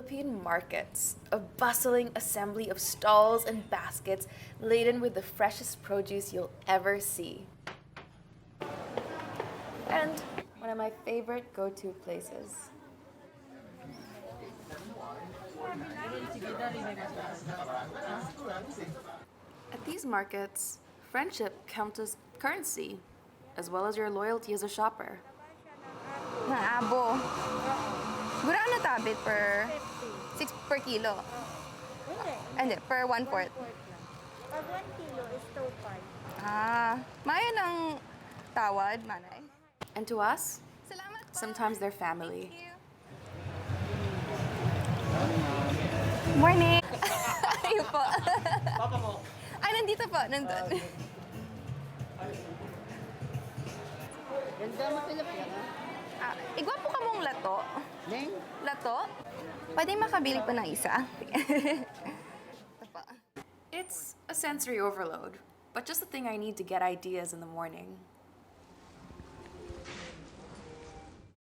Philippine markets, a bustling assembly of stalls and baskets laden with the freshest produce you'll ever see. And one of my favorite go-to places. At these markets, friendship counts as currency, as well as your loyalty as a shopper. Abo. Siguro ano tabit per 6 per kilo? Hindi, per 1/4. Pag 1 kilo is 2.5. Maya ng tawad, manay. And to us, Salamat po. sometimes they're family. Thank you. Morning! Ayun po. Papa mo. Ay, nandito po. Nandun. Ganda mo Philippine. Igwapo ka mong lato. Ning? Lato? Pwede makabili pa ng isa. Ito po. It's a sensory overload, but just the thing I need to get ideas in the morning.